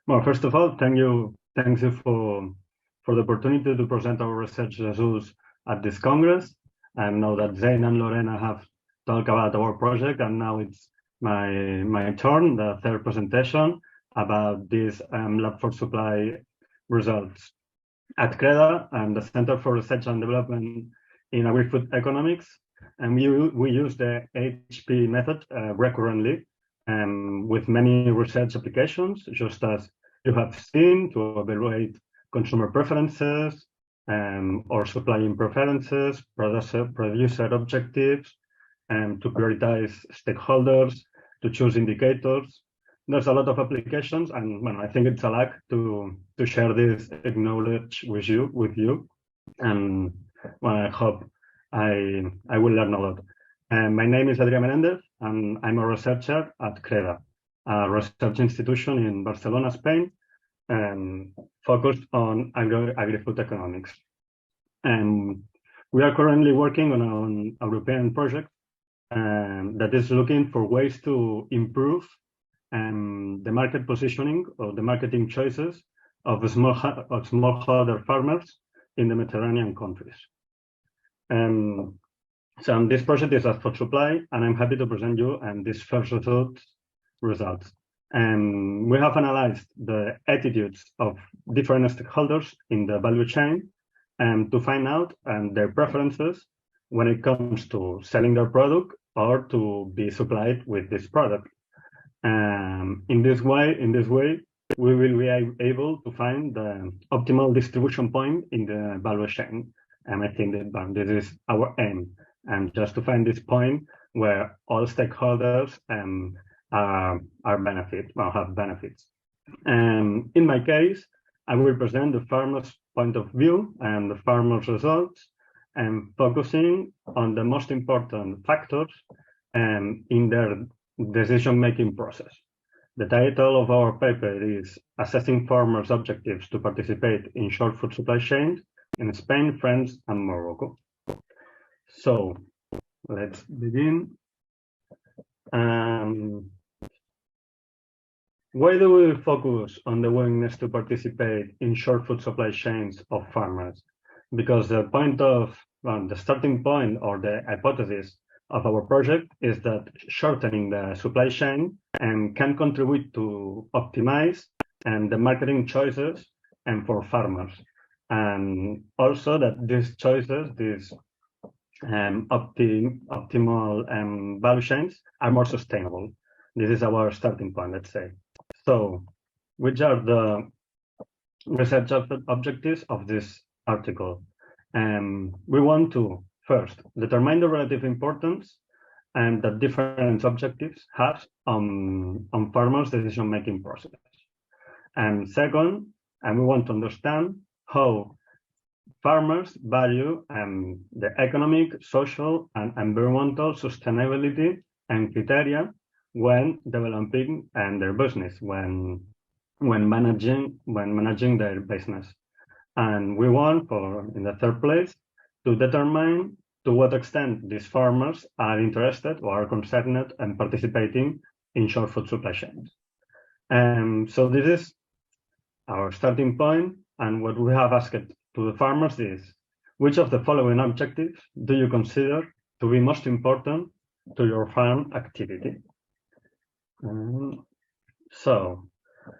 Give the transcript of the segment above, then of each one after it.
Well, first of all, thank you for the opportunity to present our research results at this Congress. I know that Zein and Lorena have talked about our project, and now it's my turn, the third presentation about this Lab for Supply results. At CREDA and the Center for Research and Development in Agri-Food Economics, and we use the HP method recurrently with many research applications, just as you have seen, to evaluate consumer preferences or supplying preferences, producer objectives, and to prioritize stakeholders, to choose indicators. There's a lot of applications, and well, I think it's a luck to share this knowledge with you. And well, I hope I will learn a lot. My name is Adrià Menéndez, and I'm a researcher at CREDA, a research institution in Barcelona, Spain, focused on agri-food economics. And we are currently working on an European project that is looking for ways to improve the market positioning or the marketing choices of smallholder farmers in the Mediterranean countries. So this project is for supply, and I'm happy to present you these first results. We have analyzed the attitudes of different stakeholders in the value chain to find out their preferences when it comes to selling their product or to be supplied with this product. In this way, we will be able to find the optimal distribution point in the value chain. And I think that this is our aim, and just to find this point where all stakeholders have benefits. In my case, I will present the farmer's point of view and the farmer's results, and focusing on the most important factors in their decision-making process. The title of our paper is Assessing Farmers' Objectives to Participate in Short Food Supply Chains in Spain, France, and Morocco. So let's begin. Why do we focus on the willingness to participate in short food supply chains of farmers? Because the starting point or the hypothesis of our project is that shortening the supply chain can contribute to optimize the marketing choices for farmers. And also that these choices, these optimal value chains are more sustainable. This is our starting point, let's say. So, which are the research objectives of this article? We want to, first, determine the relative importance that different objectives have on farmers' decision-making process. And second, we want to understand how farmers value the economic, social, and environmental sustainability and criteria when developing their business, when managing their business. And we want, in the third place, to determine to what extent these farmers are interested or are concerned in participating in short food supply chains. So this is our starting point, and what we have asked to the farmers is, which of the following objectives do you consider to be most important to your farm activity? So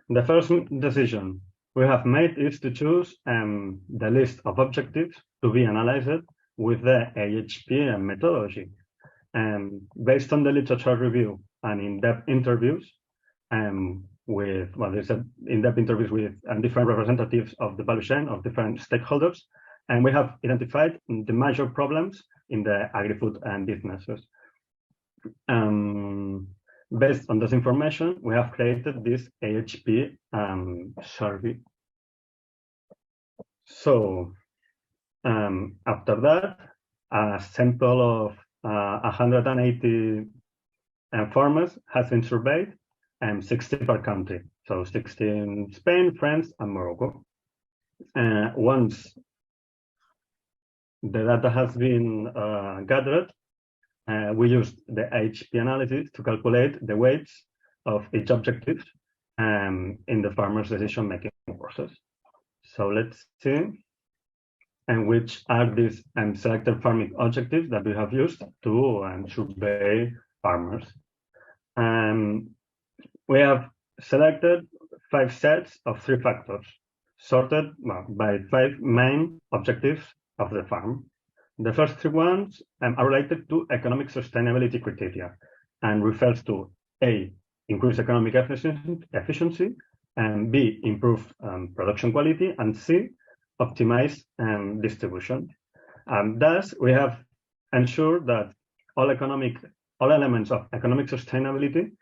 the first decision we have made is to choose the list of objectives to be analyzed with the IHP methodology. Based on the literature review and in-depth interviews with different representatives of the value chain, of different stakeholders, and we have identified the major problems in the agri-food businesses. Based on this information, we have created this AHP survey. So after that, a sample of 180 farmers has been surveyed, 60 per country. So 60 in Spain, France, and Morocco. Once the data has been gathered, we used the HP analysis to calculate the weights of each objective in the farmer's decision-making process. So let's see, and which are these selected farming objectives that we have used to survey farmers. We have selected 5 sets of 3 factors, sorted by 5 main objectives of the farm. The first 3 ones are related to economic sustainability criteria and refers to A, increase economic efficiency, and B, improve production quality, and C, optimize distribution. Thus, we have ensured that all elements of economic sustainability,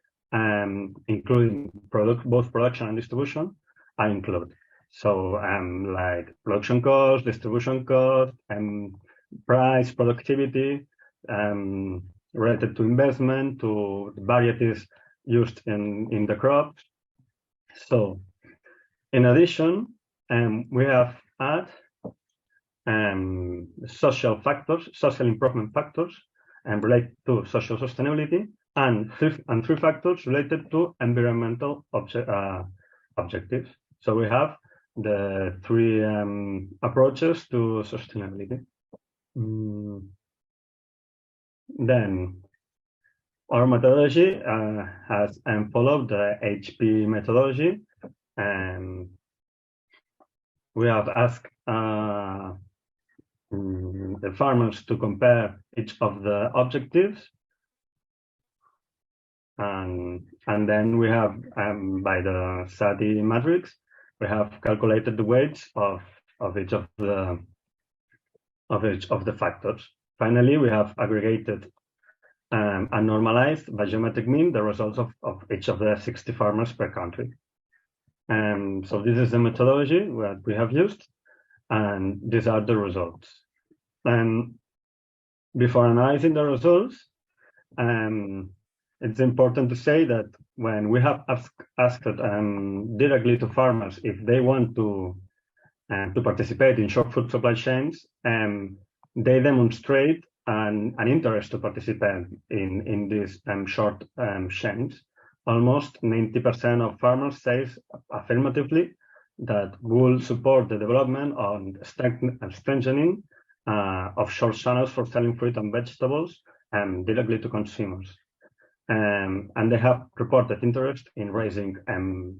including both production and distribution, are included. So, like production cost, distribution cost, price, productivity, related to investment, to varieties used in the crops. So, in addition, we have added social improvement factors, related to social sustainability, and 3 factors related to environmental objectives. So we have the 3 approaches to sustainability. Then our methodology has followed the HP methodology, and we have asked the farmers to compare each of the objectives, and then we have, by the SATI matrix, we have calculated the weights of each of the factors. Finally, we have aggregated and normalized by geometric mean the results of each of the 60 farmers per country. So this is the methodology that we have used, and these are the results. And before analyzing the results, it's important to say that when we have asked directly to farmers if they want to participate in short food supply chains, they demonstrate an interest to participate in these short chains. Almost 90% of farmers say affirmatively that will support the development and strengthening of short channels for selling fruit and vegetables directly to consumers. And they have reported interest in raising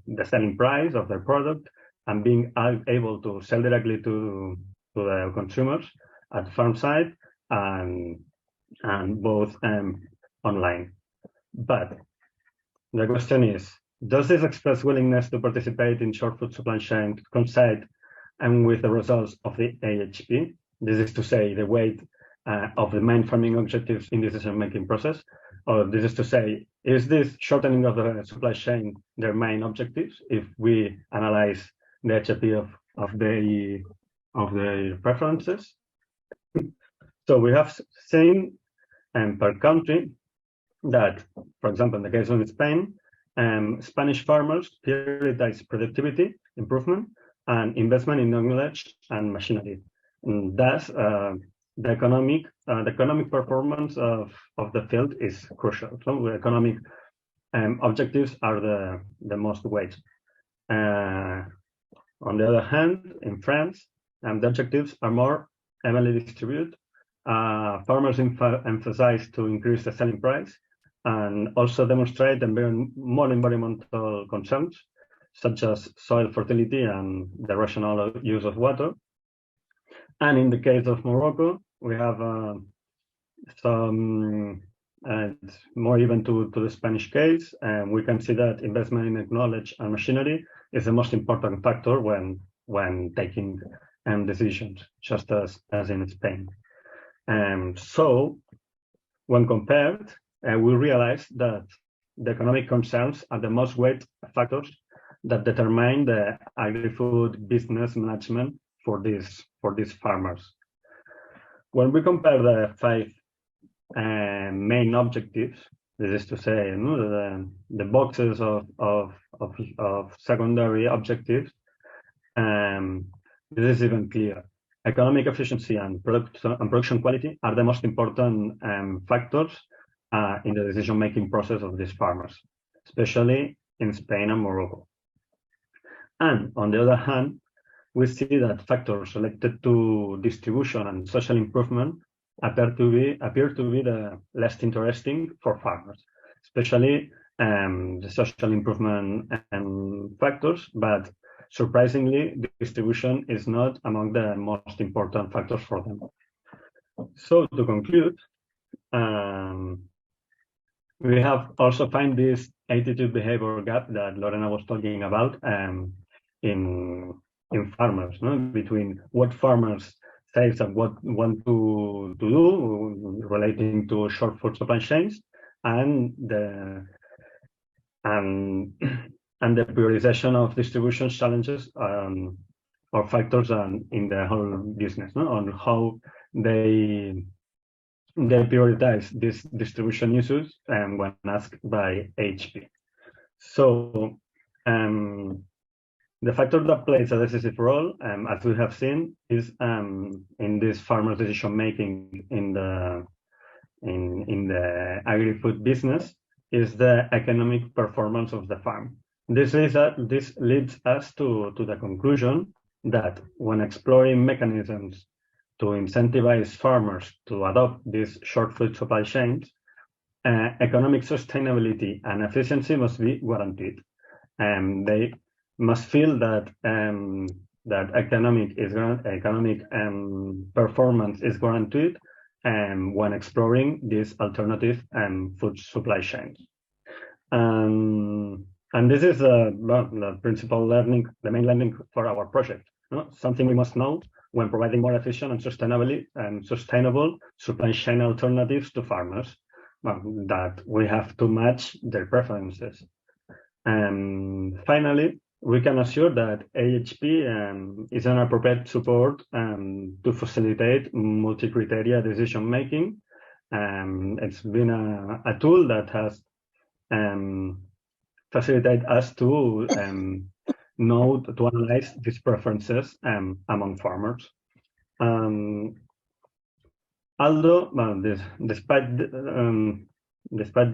the selling price of their product and being able to sell directly to the consumers at farm site and both online. But the question is, does this express willingness to participate in short food supply chain coincide with the results of the AHP? This is to say, the weight of the main farming objectives in the decision-making process, or this is to say, is this shortening of the supply chain their main objectives if we analyze the HFP of their preferences? So we have seen per country that, for example, in the case of Spain, Spanish farmers prioritize productivity improvement and investment in knowledge and machinery. And thus, the economic performance of the field is crucial. So the economic objectives are the most weighted. On the other hand, in France, the objectives are more evenly distributed. Farmers emphasize to increase the selling price and also demonstrate more environmental concerns, such as soil fertility and the rational use of water. And in the case of Morocco, we have some more even to the Spanish case, and we can see that investment in knowledge and machinery is the most important factor when taking decisions, just as in Spain. So, when compared, we realize that the economic concerns are the most weighted factors that determine the agri-food business management for these farmers. When we compare the 5 main objectives, this is to say, the boxes of secondary objectives, this is even clear. Economic efficiency and production quality are the most important factors in the decision-making process of these farmers, especially in Spain and Morocco. And on the other hand, we see that factors related to distribution and social improvement appear to be the less interesting for farmers, especially the social improvement factors, but surprisingly, distribution is not among the most important factors for them. So to conclude, we have also found this attitude behavior gap that Lorena was talking about in farmers, no? Between what farmers say and what want to do relating to short food supply chains and the prioritization of distribution challenges or factors in the whole business, no? On how they prioritize these distribution issues when asked by HP. So the factor that plays a decisive role, as we have seen, is in this farmers' decision making in the agri-food business is the economic performance of the farm. This leads us to the conclusion that when exploring mechanisms to incentivize farmers to adopt these short food supply chains, economic sustainability and efficiency must be guaranteed. They must feel that economic performance is guaranteed when exploring these alternative food supply chains. And this is the principal learning, the main learning for our project. Something we must know when providing more efficient and sustainable supply chain alternatives to farmers, that we have to match their preferences. And finally, we can assure that AHP is an appropriate support to facilitate multi-criteria decision making. It's been a tool that has facilitated us to analyze these preferences among farmers. Although, despite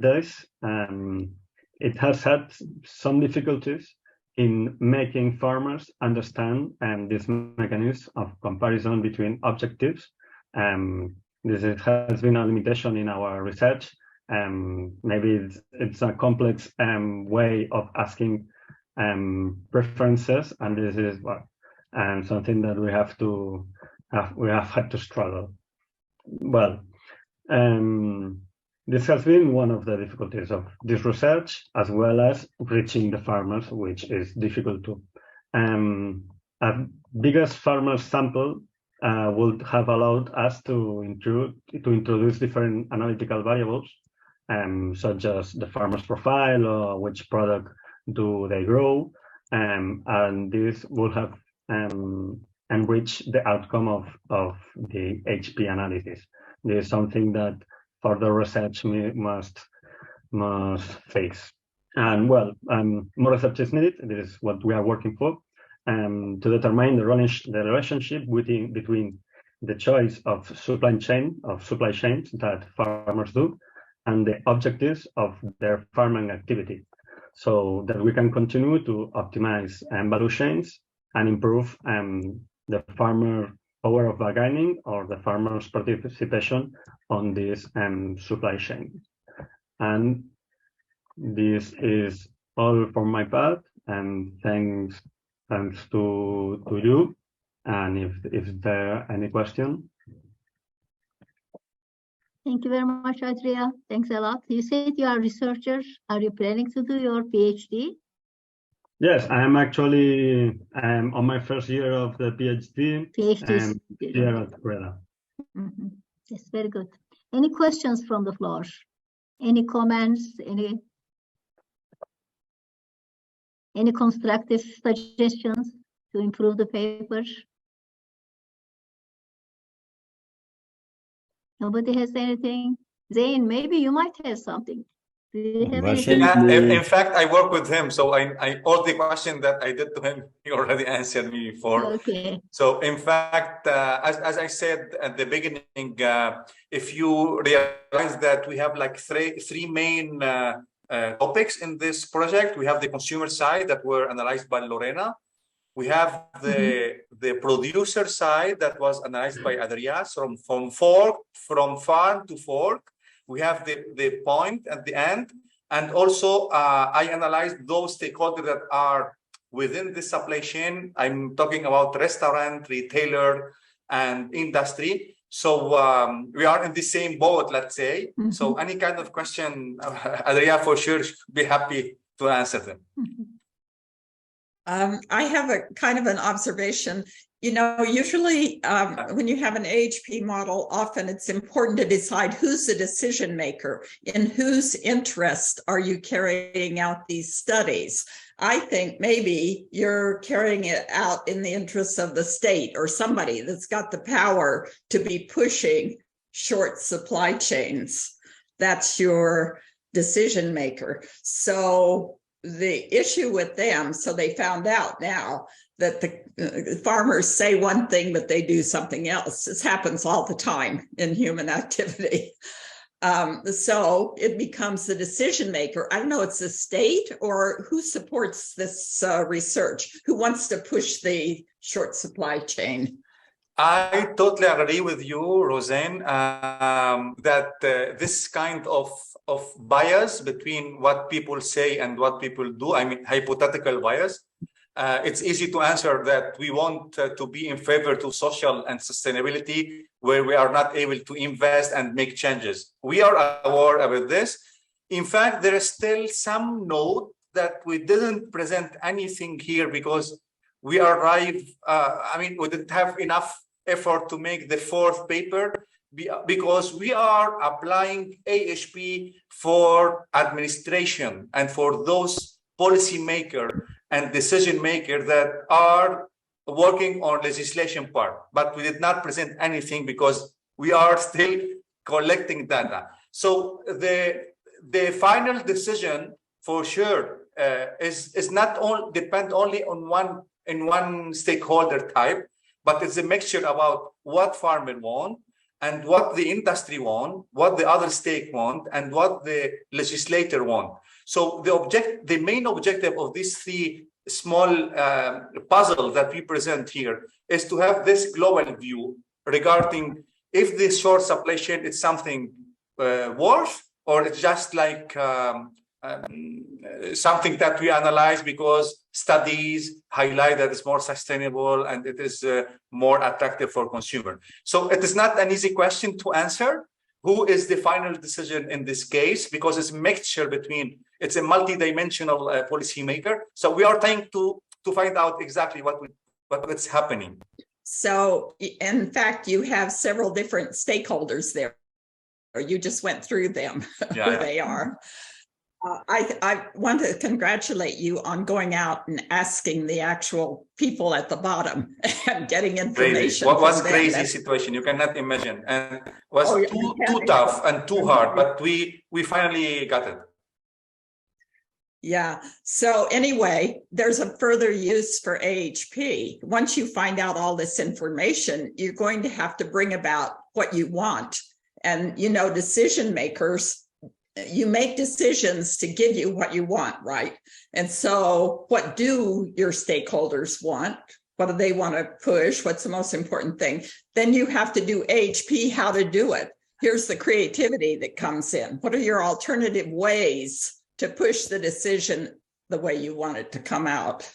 this, it has had some difficulties in making farmers understand this mechanism of comparison between objectives. This has been a limitation in our research. Maybe it's a complex way of asking preferences, and this is something that we have had to struggle. Well, this has been one of the difficulties of this research, as well as reaching the farmers, which is difficult too. A biggest farmer sample would have allowed us to introduce different analytical variables, such as the farmer's profile or which product do they grow, and this would have enriched the outcome of the HP analysis. This is something that further research must face. And well, more research is needed. This is what we are working for, to determine the relationship between the choice of supply chains that farmers do and the objectives of their farming activity, so that we can continue to optimize value chains and improve the farmer power of bargaining or the farmer's participation on this supply chain. And this is all from my part, and thanks to you. And if there are any questions. Thank you very much, Adrià. Thanks a lot. You said you are researchers. Are you planning to do your PhD? Yes, I am actually on my first year of the PhD here at CREDA. Yes, very good. Any questions from the floor? Any comments? Any constructive suggestions to improve the paper? Nobody has anything? Zein, maybe you might have something. Do you have anything? Yeah, in fact, I work with him, so I all the question that I did to him, he already answered me before. Okay. So in fact, as I said at the beginning, if you realize that we have like three main topics in this project. We have the consumer side that were analyzed by Lorena. We have the producer side that was analyzed by Adrià, from farm to fork. We have the point at the end. And also, I analyzed those stakeholders that are within the supply chain. I'm talking about restaurant, retailer, and industry. So we are in the same boat, let's say. So any kind of question, Adrià for sure should be happy to answer them. I have a kind of an observation. You know, usually when you have an AHP model, often it's important to decide who's the decision maker, in whose interest are you carrying out these studies. I think maybe you're carrying it out in the interest of the state or somebody that's got the power to be pushing short supply chains. That's your decision maker. So the issue with them, so they found out now that the farmers say one thing, but they do something else. This happens all the time in human activity. So it becomes the decision maker. I don't know, it's the state or who supports this research, who wants to push the short supply chain. I totally agree with you, Roseanne, that this kind of bias between what people say and what people do, I mean, hypothetical bias, it's easy to answer that we want to be in favor to social and sustainability where we are not able to invest and make changes. We are aware about this. In fact, there is still some note that we didn't present anything here because we arrived, we didn't have enough effort to make the fourth paper because we are applying AHP for administration and for those policymakers and decision makers that are working on legislation part, but we did not present anything because we are still collecting data. So the final decision for sure is not all depend only on one stakeholder type, but it's a mixture about what farmer want and what the industry want, what the other stake want, and what the legislator want. So the main objective of these three small puzzle that we present here is to have this global view regarding if the short supply chain is something worth or it's just like something that we analyze because studies highlight that it's more sustainable and it is more attractive for consumer. So it is not an easy question to answer. Who is the final decision in this case? Because it's a mixture between, it's a multi-dimensional policymaker. So we are trying to find out exactly what's happening. So in fact, you have several different stakeholders there. Or you just went through them, who they are. I want to congratulate you on going out and asking the actual people at the bottom and getting information. What was crazy situation you cannot imagine, and was too tough and too hard, but we finally got it. Yeah. So anyway, there's a further use for AHP. Once you find out all this information, you're going to have to bring about what you want. And, you know, decision makers, you make decisions to give you what you want, right? And so what do your stakeholders want? What do they want to push? What's the most important thing? Then you have to do AHP, how to do it. Here's the creativity that comes in. What are your alternative ways to push the decision the way you want it to come out?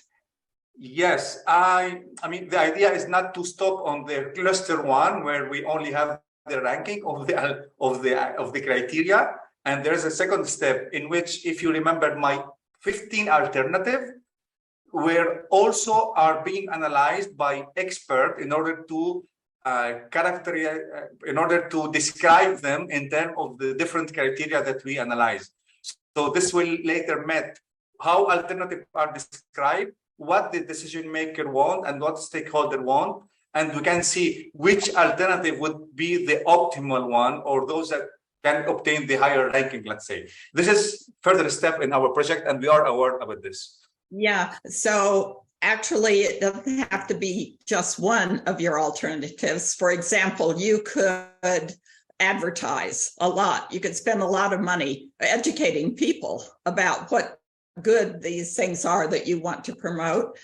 Yes, I mean, the idea is not to stop on the cluster one where we only have the ranking of the criteria. And there's a second step in which, if you remember, my 15 alternative were also are being analyzed by expert in order to in order to describe them in terms of the different criteria that we analyze. So this will later met how alternatives are described, what the decision maker want and what stakeholder want, and we can see which alternative would be the optimal one or those that can obtain the higher ranking, let's say. This is further step in our project and we are aware about this. Yeah, so actually it doesn't have to be just one of your alternatives. For example, you could advertise a lot. You could spend a lot of money educating people about what good these things are that you want to promote,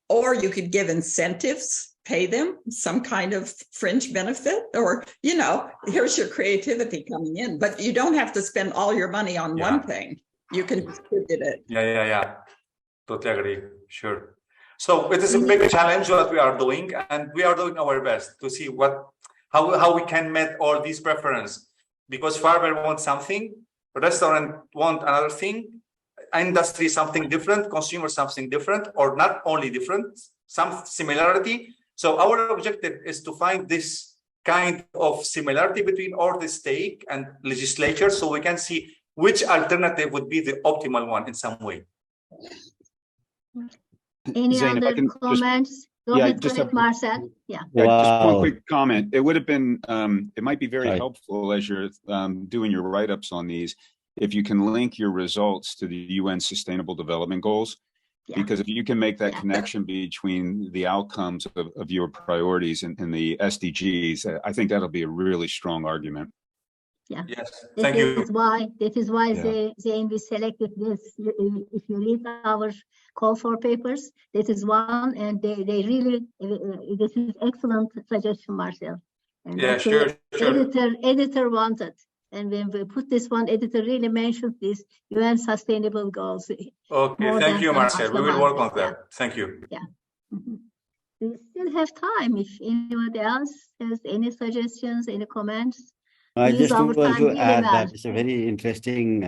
or you could give incentives, pay them some kind of fringe benefit, or, here's your creativity coming in, but you don't have to spend all your money on one thing. You can distribute it. Yeah. Totally agree. Sure. So it is a big challenge what we are doing, and we are doing our best to see how we can meet all these preferences, because farmer wants something, restaurant want another thing, industry something different, consumer something different, or not only different, some similarity. So our objective is to find this kind of similarity between all the stake and legislature, so we can see which alternative would be the optimal one in some way. Any Zein, other comments? Go ahead, Marcel. Yeah. Just one quick comment. It would have been, it might be very helpful as you're doing your write-ups on these, if you can link your results to the UN Sustainable Development Goals, because if you can make that connection between the outcomes of your priorities and the SDGs, I think that'll be a really strong argument. Yeah. Yes. Thank you. That is why Zein, we selected this. If you read our call for papers, this is one, and they really this is excellent suggestion, Marcel. And sure. Editor wanted, and when we put this one, editor really mentioned this UN Sustainable Goals. Okay, thank you, Marcel. We will work on that. Thank you. Yeah. We still have time. If anyone else has any suggestions, any comments. I just want to add that it's a very interesting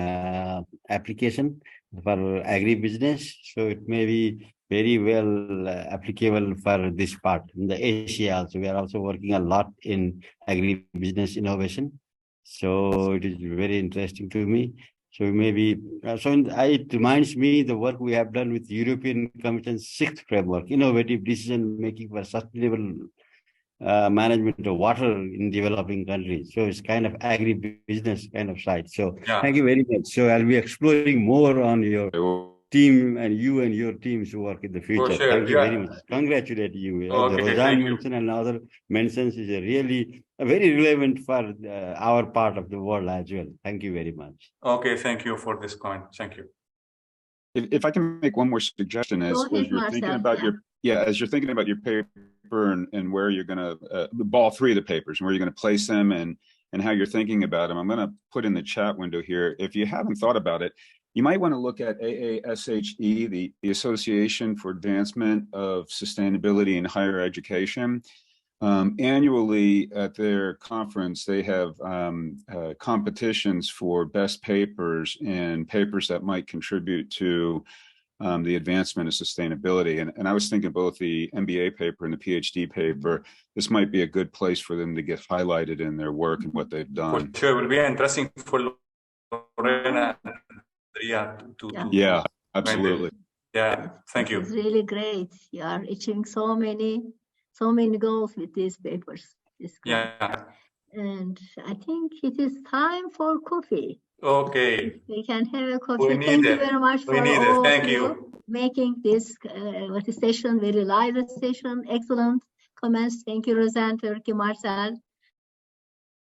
application for agribusiness. So it may be very well applicable for this part. In the Asia also, we are also working a lot in agribusiness innovation. So it is very interesting to me. So maybe, it reminds me the work we have done with European Commission's 6th framework, innovative decision making for sustainable management of water in developing countries. So it's kind of agribusiness kind of side. So thank you very much. So I'll be exploring more on your team and you and your team's work in the future. Sure. Thank you very much. Congratulate you. The Roseanne mention and other mentions is really very relevant for our part of the world as well. Thank you very much. Okay, thank you for this comment. Thank you. If I can make one more suggestion, as you're thinking about as you're thinking about your paper and where you're going to all three of the papers and where you're going to place them and how you're thinking about them, I'm going to put in the chat window here. If you haven't thought about it, you might want to look at AASHE, the Association for Advancement of Sustainability in Higher Education. Annually at their conference, they have competitions for best papers and papers that might contribute to the advancement of sustainability. And I was thinking both the MBA paper and the PhD paper, this might be a good place for them to get highlighted in their work and what they've done. For sure, it will be interesting for Lorena and Adrià yeah, absolutely. Yeah, thank you. It's really great. You are achieving so many goals with these papers. Yeah. And I think it is time for coffee. Okay. We can have a coffee. Thank you very much for all Thank you. Making this session very lively session. Excellent comments. Thank you, Roseanne. Thank you, Marcel.